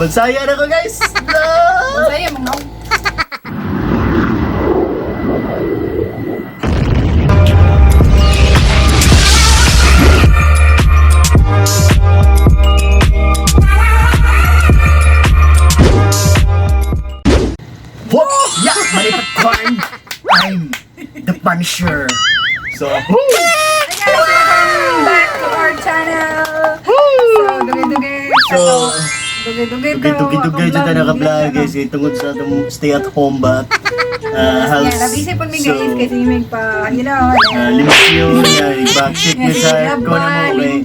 Magsaya na ko guys! Masaya mga. Whoop! Yeah! Malipat corn! I'm the Punisher! So, Hi guys, welcome back to our channel. So, dugay-dugay. So, Dugay-dugay dugay-dugay dyan na naka-vlog guys. Tungkol sa itong stay at home ba? Yeah, nabisi po mi guys kasi may pa, you know. Limisyon nga, i-backcheck nyo sa ko na mo kay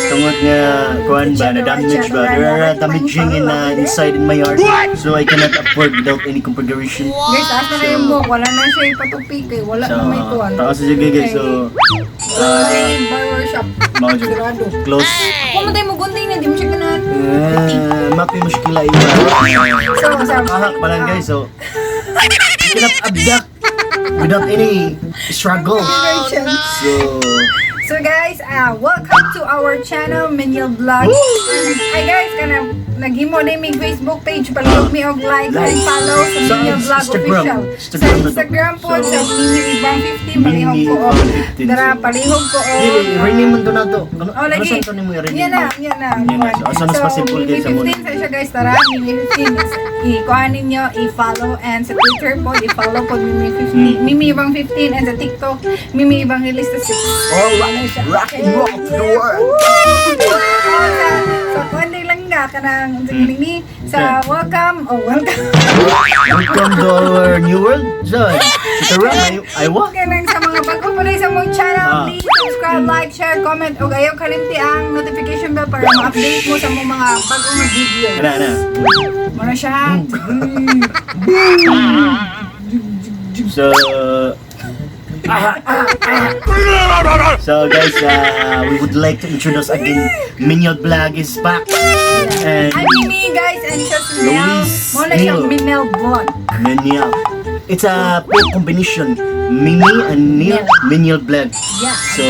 tungkol nga, kuhan ba, na-damage ba? There are damaging inside in my heart. So I cannot afford without any configuration. Guys, asa na yung book. Wala na siya ipatupik eh. Wala na may kuhan. Takas sa sige guys, so barbershop. mga dyan, Sigurado. close. Kung matay mo gunting na, di mo siya ganahan. Mapi muskila iba. So, sabi. Ahak pa lang guys, so you cannot abduct without any struggle. So guys, welcome to our channel, Mineil Vlog. Hi guys, naghimo na yung Facebook page, palihog mi og like and follow sa Mineil Vlog official. Sa Instagram po, sa Mimi Ibang 15, palihog ko og dara, palihog ko og rename mo na to. Ano lagi. saan to ni mo i-rename? Yan na. So, as soon as possible Mimi guys, sa muna. 15 sa siya guys, tara, Mimi 15. I-kuha ninyo, i-follow, and sa Twitter po, i-follow po Mimi 15, Mimi Ibang 15, and sa TikTok, Mimi Ibang Lista 6. Alright. Rock and roll to the world! So, kundi lang nga ka ng ni sa welcome. Welcome to our new world. So, ito rin, I walk. Ganang sa mga bago pa rin sa mong channel, please subscribe, like, share, comment, o ayaw kalimti ang notification bell para ma-update mo sa mga bagong videos. Ano? Muna siya. So guys, we would like to introduce again Mineil Vlog is back. And I'm Mimi guys, and siya si Mineil. Muna siyang Mineil Vlog. Mineil. It's a full combination. Mimi and Neil, Mineil Vlog. Yeah. So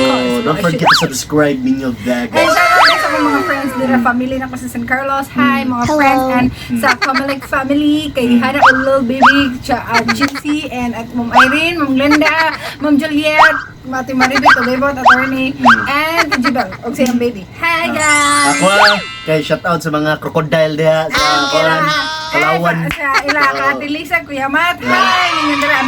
don't forget to subscribe Mineil Vlog. And shout out guys sa mga friends nila, family na ko sa San Carlos. Hi mga friends, and sa Comelec family, kay Hana o Little Baby, Chelsea, and at Ma'am Irene, Ma'am Glenda, Ma'am Juliet, Mati Maribit, Ogaybot, Attorney, and Jibel, og siyang baby. Hi guys! Ako kay shout out sa mga crocodile diha sa Palawan. Sa ila Katilisa, Kuya Mat. Hi! Ninyo dara,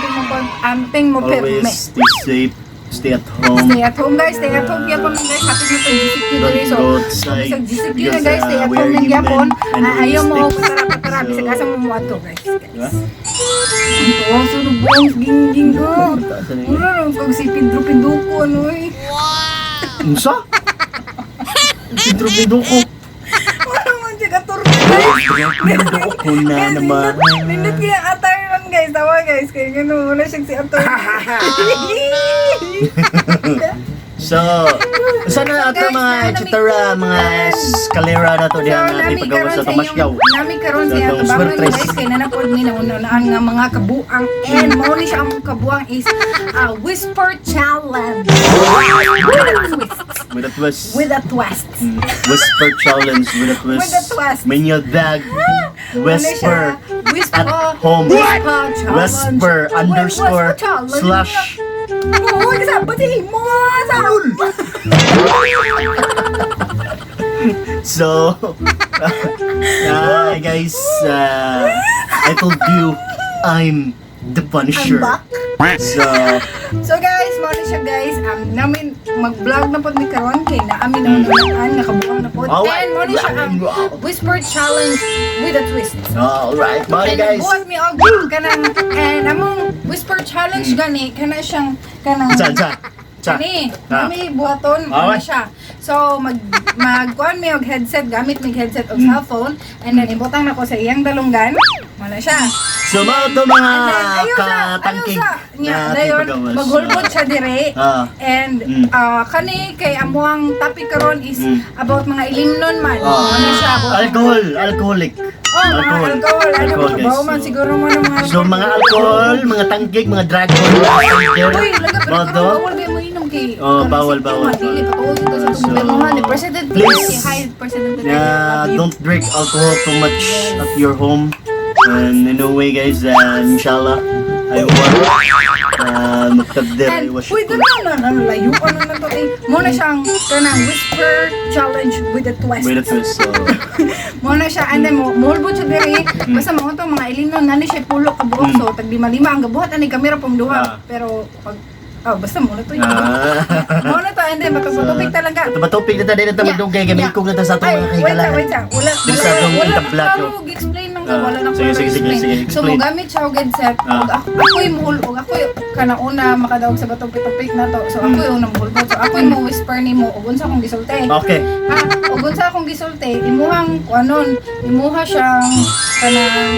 amping mo perme. Always stay safe, stay at home. Stay at home guys, stay at home yapon guys. Happy na to GCQ diri, so Don't go outside sa GCQ na because, guys, stay at we home are ng yapon. human and Ayaw mo mistakes. patara bisag asa mo muadto guys. Diba? Oh, sunog bones gingging ko. Saan yun? Mura lang kag si Pedro Pinduko ano eh. Unsa? Pidro ko. Wala man siya katurbo guys. Pidro ko na naman. Nindot kaya atay lang guys, tawa guys. Kaya gano'n, wala siyang si atay. So, sana ato mga chitara, mga skalera na to diyan na di pagawas sa Tomasyaw. Nami karon So, siya itong kabangon swertres. guys kay nanapod ni naunaan nga mga kabuang, and mo ni siya ang kabuang is whisper challenge. With a twist. With a twist. Whisper challenge with a twist. With a twist. Mineil Vlog. Whisper. Whisper At home. challenge. Whisper underscore slash. Oo, kasi mo sa So, hi guys, I told you I'm the Punisher. So guys, mo ni siya guys, namin mag-vlog na pod mi karon kay naamin ang unaan nakabuang na pod. And mo ni siya ang whisper challenge with a twist. Alright, bye And guys. buhat mi og kanang and among whisper challenge gani kana siyang kanang Kani, kami buhaton mo siya. So magkuan mi og headset, gamit mi headset og cellphone, and then ibutang nako sa iyang dalunggan. Wala siya. So mga to mga katangking na dayon tipagawas. maghulbot siya dire. And kani kay amuang topic karon is about mga ilimnon man. Ano siya? Alcoholic. Alcohol. Bawo man siguro mo ng mga So mga alcohol, mga tangkig, mga dragon, Uy, lagap mga bawal ba mo inom kay bawal. Dili pa tuod ito sa gobyernohan ni President please, hi President love you. don't drink alcohol too much at your home. And anyway guys, inshallah, I want magtabder, I And wash uy, it. layuan na to eh. Muna siyang kanang whisper challenge with a twist. Wait a twist, so... Muna siya, and then mulbot siya diri. Basta mga to mga ilinon nani siya pulo ka buok, so tag lima ang gabuhat ani kamera pong duha. Pero pag basta muna to yun. Muna to, and then matubig talaga. Matupig na tayo na tamagdugay, gamikog na tayo sa itong mga kahigalahan. Wait lang. Di sa itong tablat, yo. Explain lang ka, wala na ko Sige, explain. So, explain. magamit siya og headset. Ako'y muhulog. Ako'y kanang-una makadaog sa batong-pitopik na to. So, ako'y unang muhulog. So, ako'y mo whisper ni mo, ugon sa akong gisulti. Okay. Ugon sa akong gisulti, imuhang, imuha siyang kanang,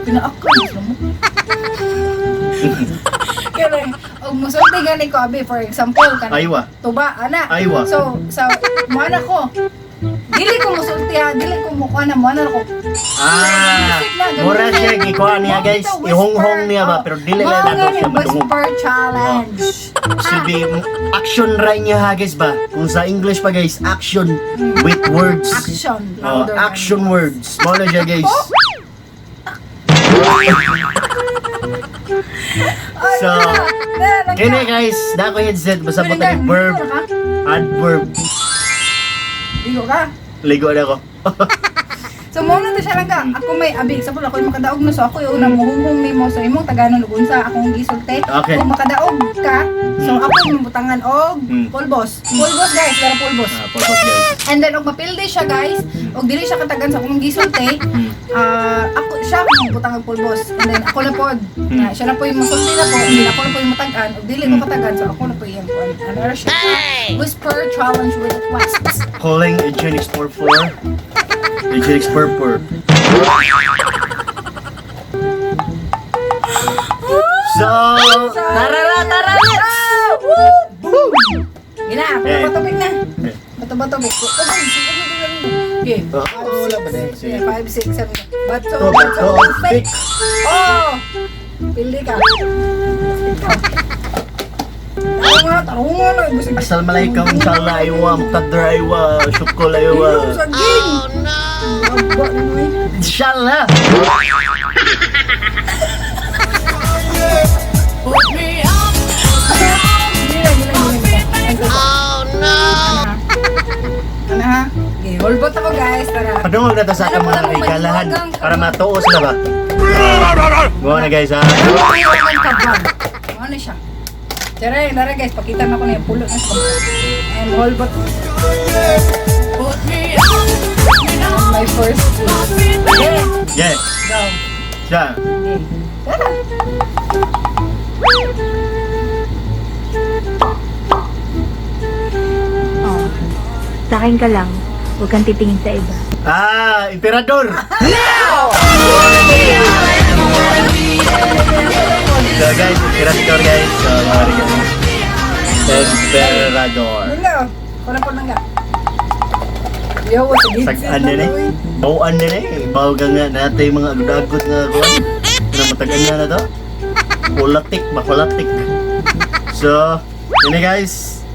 pinaakal mo. Kaya, og musulti gani ko, abi, for example, kanang Aywa. tuba, ana. Aywa. So, muana ko, dili ko musulti ha, dili ko mukha na, muana ko. Mura siya, ikuha niya guys, ihong-hong niya ba, pero dili na nato siya madungog. Whisper challenge. Should be action right niya ha guys ba? Kung sa English pa guys, action with words. Action. Louder. Action words. Muna siya guys. So, kini guys, dako headset, basta mo tayo verb, adverb. Ligo ka. Ligo na ako. So, muna na siya lang ka. Ako may abi. Example, ako yung makadaog no. So, ako yung unang muhunghong ni mo. So, imong taganon lugunsa. Akong gisulti. Okay. Kung makadaog ka, so ako yung butangan og pulbos. Pulbos guys, pero pulbos. Pulbos guys. And then, og mapildi siya guys, og dili siya katagan sa akong gisulti, ako siya akong butangan pulbos. And then, ako na po, siya na po yung musulti na po, and then ako na po yung matagan, og dili ko katagan, so ako na po yung ano na siya. Whisper challenge with twists. Calling Eugenics 44. Eugenics 44. So, tara na! Boom! Gina, bato-batobig na. Bato-batobig. Okay. Wala ba na? 5, 6, 7. Bato-batobig. Oh! Pili ka. Tarungan na. Assalamualaikum, inshallah, aywa, muqaddar aywa, syukol aywa. Oh no! Inshallah! Oh no! Ano ha? Okay, holbot ako guys, tara. Padungog na to sa akong mga kahigalahan para matuo sila ba? Buwan na guys ha. Ano siya? Tara guys, pakita na ko na yung pulo na siya. And holbot. My first clue. Yeah. Go. Siya. Okay. Tara. Sa akin ka lang, huwag kang titingin sa iba. Emperador! So guys, Emperador guys. So, mari guys. Emperador. Hello. Wala po nang ga. Yo, what's the Sagan din eh. Bawaan din eh. Bawa ka nga natin yung mga agod-agod na kuwan. Pinamatagan nga na to. Kulatik ba? Kulatik. So, yun eh guys.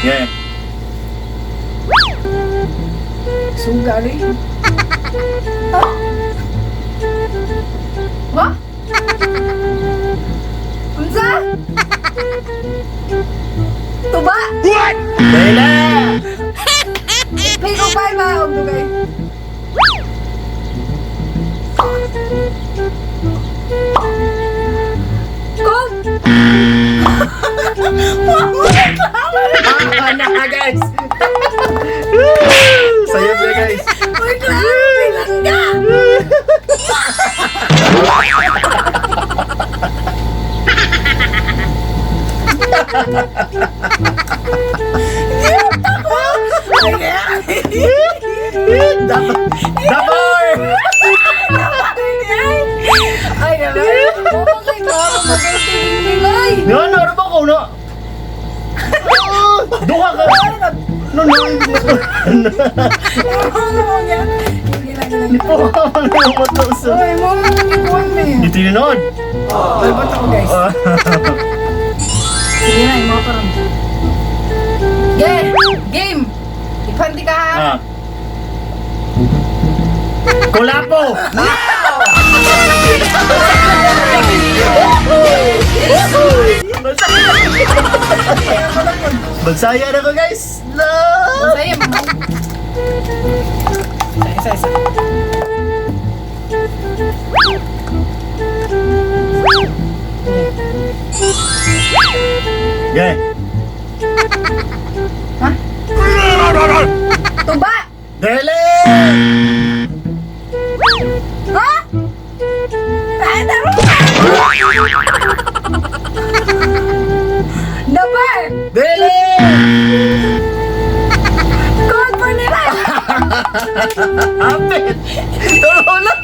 Yeah. Suga rin. Oh. What? Unsa? Tuba? What? Dahil na! Pay ko pa ba? Huwag dugay. Kung? Anak ka guys! Sayang siya guys! Uy, klaro! Bilangga! Dabar! Ay, naman. Oo, kay klaro. Magaling nilay. No, ano ba ko, no? Duha ka! No, no, Oo, yan. Hindi lang lang. Di po ako lang matuso. Uy, mo na nagkuhan na yun. Dito yun nun. Balbot ako, guys. Sige na, yung mga parang. Kulapo! Bagsaya na ko guys! No! Saya, mama. Isa. Okay. Ha? Tuba! Dele! Ha? Ay, taro! Dabar! Dele! Code for nila! Apit! Tulong na!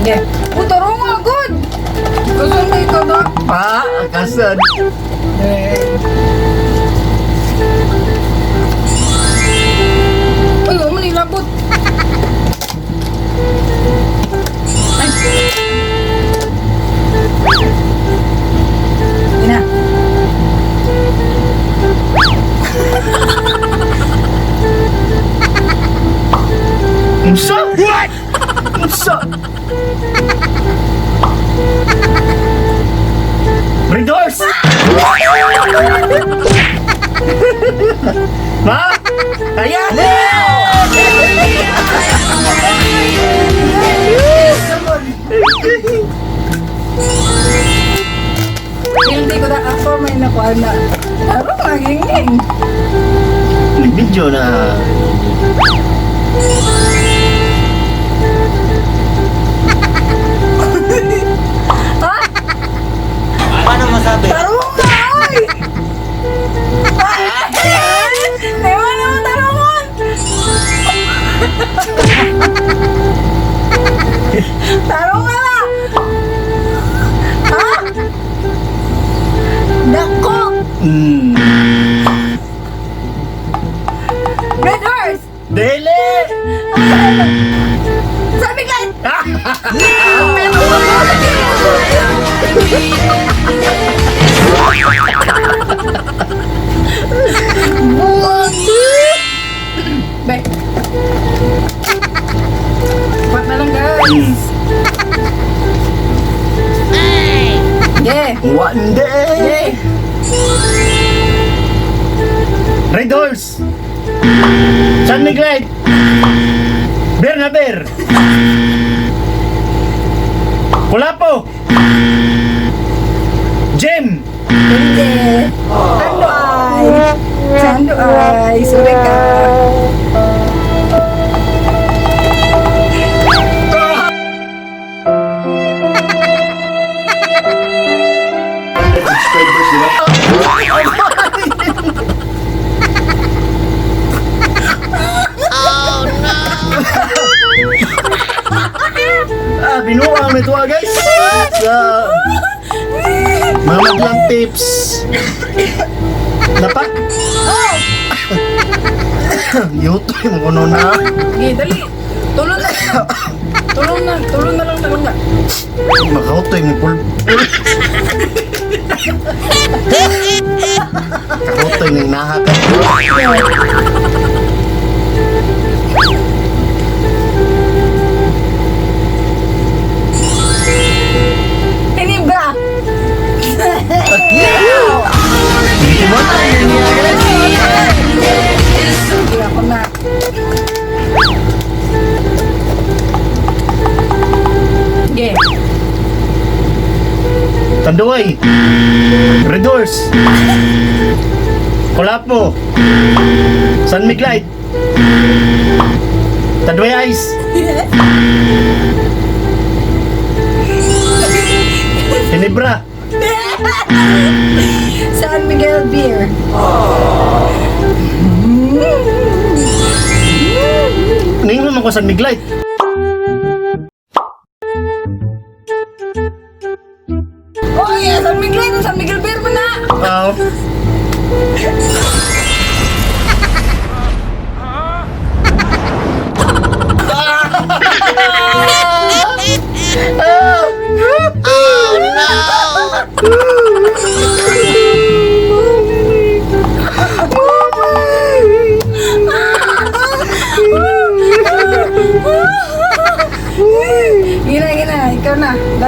Hindi. Utaro nga, good! Gusto mo ito, no? Pa, akasan. Ay, huwag mo nilabot. Ay. Ina. Musa? What? Musa? Bring doors! Ma? Ayan! Hindi ko na ako may nakuha na. Ano magingin? Nag-video na. Ha? Paano masabi? Tarungan! Ewan naman tarungan! Tarungan na! Ha? Dako! Red horse! Dele! Sabi ka! Baik. Kuat na lang guys. Yeah. One day! Red Horse! San Miguel! Bear na bear! Kulapo! Jem! Hindi. Sando ay. Suri ka. Binuang na ito guys! Sa mga madlang tips! Dapat? Oh! Yuto yung kuno na. Okay, dali. Tulong na. Tulong na lang nga. Makauto yung pulpul. Makauto yung nahakat. Tinibra. Hindi mo na yun niya guys. Hindi ako na. Okay. Tanduay. Red Horse. Kulapo. San Miguel. Tanduay Ice. Tinibra. San Miguel Beer. Ningon mo ko San Miguel. Oh yeah, San Miguel Beer mo na. Wow.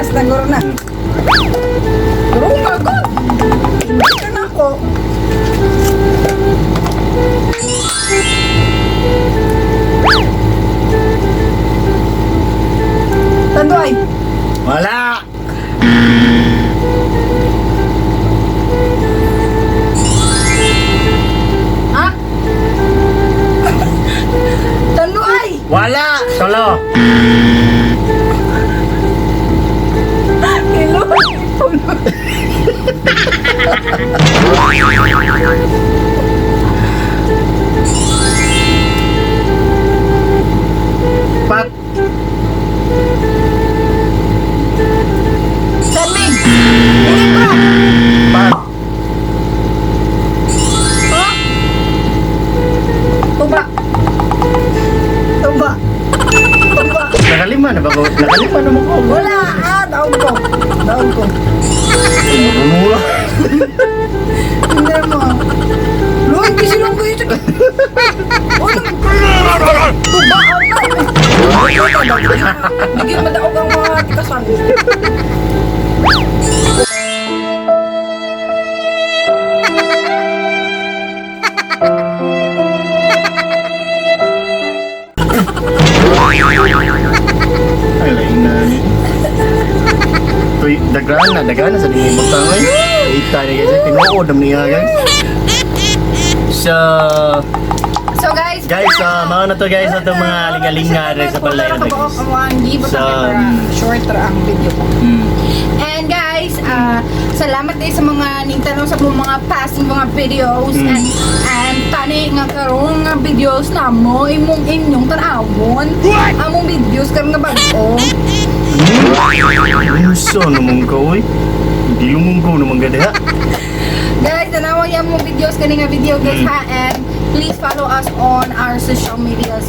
Last na guro na. Guro ka God. Ika na ako. Tandoy. Wala! Ha? Tandoy. Wala! Solo! Hello. Pat! Sanming. Hindi ba? Pat! Ha? Tuba. Tuba. Tuba. Nakalima na ba ko? Nakalima na mo ko. Wala. Ah, daon ko. Daon ko. Mula. Hindi mo. Luhay, kasi lang ko ito. Tuba ang bigyan madaog ang mga tikasan. Alay na ni. Tuy, dagan na sa dingin magtangoy. Ita ni kasi tinuod nam niya guys. So guys, Mga na to guys, itong mga linga-linga rin sa palay na guys. Short ra ang video ko. And guys, salamat din sa mga ningtanong sa mga passing mga videos and tani nga karong nga videos na mo imong inyong tanawon. Among videos karon nga bag-o. Gusto naman ko eh. Hindi lumong ko naman gada. Guys, tanawa yung mga videos kani nga video guys ha, and please follow us on our social medias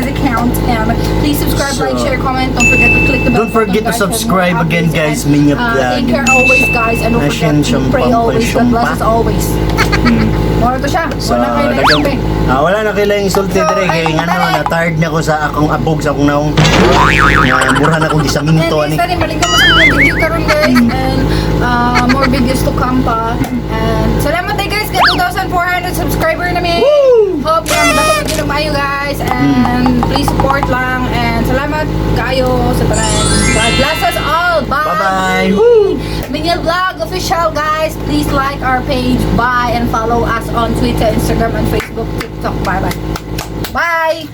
accounts, and please subscribe, like, share, comment. Don't forget to click the bell. Don't forget to subscribe again guys, Minya Vlog. Take care always guys, and don't forget to pray always. God bless us always. Moro to siya. Wala kayo na isip eh. Wala na kailang insulti dire kay ayun, ano, tara. na tired na ko sa akong abog sa akong naong. Mura na kong And gisaminto ani. next time, balik mo sa mga video karon guys, and more videos to come pa. And salamat din guys, kay 2,400 subscriber namin. Hope yan, dako din mayo guys, and please support lang, and salamat kayo sa tanan. God bless us all. Bye-bye. Mineil Vlog official guys, please like our page, bye, and follow us on Twitter, Instagram, and Facebook, TikTok. Bye.